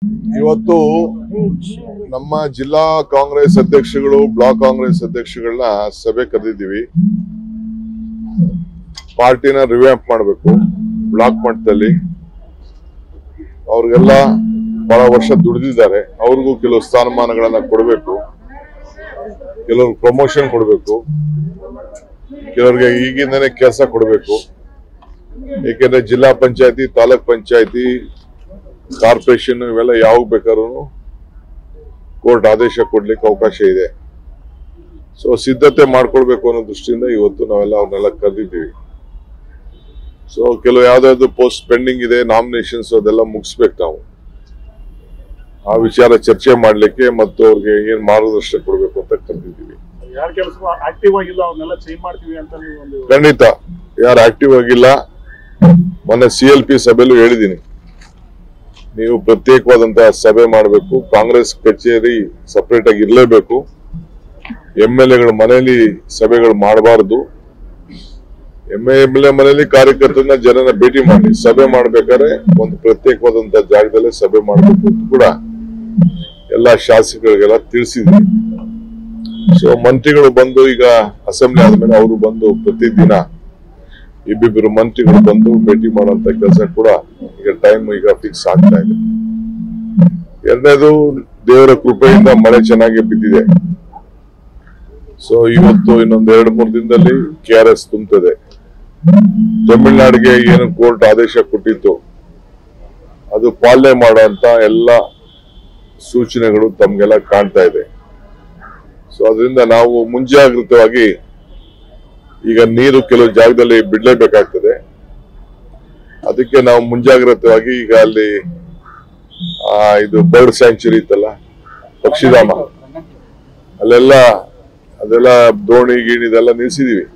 ಇವತ್ತು ನಮ್ಮ ಜಿಲ್ಲಾ ಕಾಂಗ್ರೆಸ್ ಅಧ್ಯಕ್ಷಗಳು ಬ್ಲಾಕ್ ಕಾಂಗ್ರೆಸ್ ಅಧ್ಯಕ್ಷಗಳನ್ನ ಸಭೆ ಕರೆದಿದ್ದೀವಿ. ಪಾರ್ಟಿನ ರಿವ್ಯಾಂಪ್ ಮಾಡಬೇಕು. ಬ್ಲಾಕ್ ಮಟ್ಟದಲ್ಲಿ ಅವ್ರಿಗೆಲ್ಲ ಬಹಳ ವರ್ಷ ದುಡಿದಿದ್ದಾರೆ, ಅವ್ರಿಗೂ ಕೆಲವು ಸ್ಥಾನಮಾನಗಳನ್ನ ಕೊಡಬೇಕು, ಕೆಲವ್ರಿಗೆ ಪ್ರಮೋಷನ್ ಕೊಡಬೇಕು, ಕೆಲವರಿಗೆ ಈಗಿಂದನೇ ಕೆಲಸ ಕೊಡಬೇಕು. ಏಕೆಂದ್ರೆ ಜಿಲ್ಲಾ ಪಂಚಾಯತಿ, ತಾಲೂಕ್ ಪಂಚಾಯತಿ, ಕಾರ್ಪೊರೇಷನ್ ಇವೆಲ್ಲ ಯಾವಾಗ ಬೇಕಾದ್ರೂ ಕೋರ್ಟ್ ಆದೇಶ ಕೊಡ್ಲಿಕ್ಕೆ ಅವಕಾಶ ಇದೆ. ಸೊ ಸಿದ್ಧತೆ ಮಾಡ್ಕೊಳ್ಬೇಕು ಅನ್ನೋ ದೃಷ್ಟಿಯಿಂದ ಇವತ್ತು ನಾವೆಲ್ಲ ಅವ್ರನ್ನೆಲ್ಲ ಕರೆದಿದ್ದೀವಿ. ಸೊ ಕೆಲವು ಯಾವ್ದಾದ್ರು ಪೋಸ್ಟ್ ಪೆಂಡಿಂಗ್ ಇದೆ, ನಾಮಿನೇಷನ್ಸ್ ಅದೆಲ್ಲ ಮುಗಿಸ್ಬೇಕು. ನಾವು ಆ ವಿಚಾರ ಚರ್ಚೆ ಮಾಡ್ಲಿಕ್ಕೆ ಮತ್ತು ಅವ್ರಿಗೆ ಏನ್ ಮಾರ್ಗದರ್ಶನ ಕೊಡ್ಬೇಕು ಅಂತ ಕರೆದಿದ್ದೀವಿ. ಖಂಡಿತ ಯಾರು ಆಕ್ಟಿವ್ ಆಗಿಲ್ಲ, ಮೊನ್ನೆ CLP ಸಭೆಯಲ್ಲೂ ಹೇಳಿದ್ದೀನಿ, ನೀವು ಪ್ರತ್ಯೇಕವಾದಂತಹ ಸಭೆ ಮಾಡಬೇಕು. ಕಾಂಗ್ರೆಸ್ ಕಚೇರಿ ಸಪರೇಟ್ ಆಗಿ ಇರಲೇಬೇಕು. MLAಗಳ ಮನೆಯಲ್ಲಿ ಸಭೆಗಳು ಮಾಡಬಾರದು. MLA ಮನೆಯಲ್ಲಿ ಕಾರ್ಯಕರ್ತರನ್ನ ಜನನ ಭೇಟಿ ಮಾಡಿ ಸಭೆ ಮಾಡ್ಬೇಕಾದ್ರೆ ಒಂದು ಪ್ರತ್ಯೇಕವಾದಂತಹ ಜಾಗದಲ್ಲೇ ಸಭೆ ಮಾಡಬೇಕು ಅಂತ ಕೂಡ ಎಲ್ಲಾ ಶಾಸಕರಿಗೆಲ್ಲ ತಿಳಿಸಿದ್ವಿ. ಸೊ ಮಂತ್ರಿಗಳು ಬಂದು ಈಗ ಅಸೆಂಬ್ಲಿ ಆದ್ಮೇಲೆ ಅವರು ಬಂದು ಪ್ರತಿದಿನ ಇಬ್ಬಿಬ್ಬರು ಮಂತ್ರಿಗಳು ಬಂದು ಭೇಟಿ ಮಾಡುವಂತ ಕೆಲಸ ಕೂಡ ಈಗ ಟೈಮ್ ಈಗ ಫಿಕ್ಸ್ ಆಗ್ತಾ ಇದೆ. ಎರಡನೇದು, ದೇವರ ಕೃಪೆಯಿಂದ ಮಳೆ ಚೆನ್ನಾಗಿ ಬಿದ್ದಿದೆ. ಸೊ ಇವತ್ತು ಇನ್ನೊಂದು 2-3 ದಿನದಲ್ಲಿ KRS ತುಂಬುತ್ತದೆ. ತಮಿಳುನಾಡಿಗೆ ಏನು ಕೋರ್ಟ್ ಆದೇಶ ಕೊಟ್ಟಿತ್ತು ಅದು ಪಾಲನೆ ಮಾಡುವಂತ ಎಲ್ಲ ಸೂಚನೆಗಳು ತಮ್ಗೆಲ್ಲ ಕಾಣ್ತಾ ಇದೆ. ಸೊ ಅದರಿಂದ ನಾವು ಮುಂಜಾಗ್ರತವಾಗಿ ಈಗ ನೀರು ಕೆಲವು ಜಾಗದಲ್ಲಿ ಬಿಡ್ಲೇಬೇಕಾಗ್ತದೆ. ಅದಕ್ಕೆ ನಾವು ಮುಂಜಾಗ್ರತವಾಗಿ ಈಗ ಅಲ್ಲಿ ಇದು ಬರ್ಡ್ ಸ್ಯಾಂಕ್ಚುರಿ ಇತ್ತಲ್ಲ, ಪಕ್ಷಿಧಾಮ, ಅದೆಲ್ಲ ದೋಣಿ ಗೀಣಿ ಇದೆಲ್ಲ ನಿಲ್ಸಿದೀವಿ.